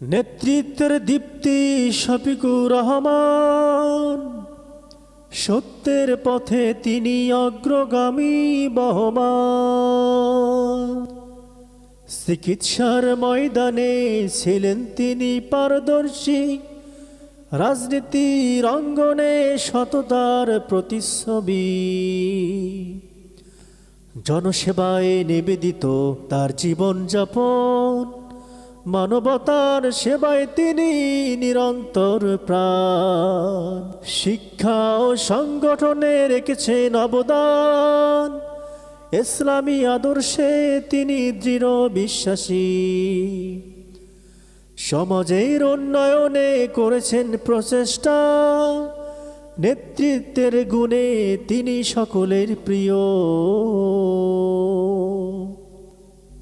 নেতৃত্বের দীপ্তি শফিকুর রহমান, সত্যের পথে তিনি অগ্রগামী বহমান। চিকিৎসার ময়দানে ছিলেন তিনি পারদর্শী, রাজনীতির অঙ্গনে সততার প্রতিচ্ছবি। জনসেবায় নিবেদিত তার জীবনযাপন, মানবতার সেবায় তিনি নিরন্তর প্রাণ। শিক্ষা ও সংগঠনে রেখেছেন অবদান, ইসলামী আদর্শে তিনি দৃঢ় বিশ্বাসী। সমাজের উন্নয়নে করেছেন প্রচেষ্টা, নেতৃত্বের গুণে তিনি সকলের প্রিয়।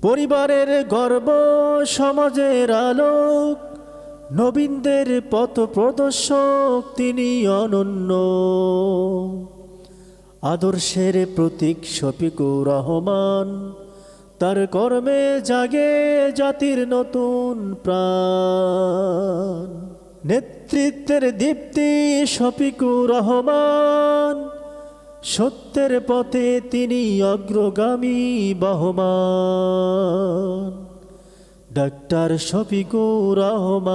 পরিবারের গর্ব, সমাজের আলোক, নবীনদের পথ প্রদর্শক তিনি অনন্য। আদর্শের প্রতীক শফিকুর রহমান, তার কর্মে জাগে জাতির নতুন প্রাণ। নেতৃত্বের দীপ্তি শফিকুর রহমান, সত্যের পথে তিনি অগ্রগামী বহমান। ডাক্তার শফিকুর রহমান।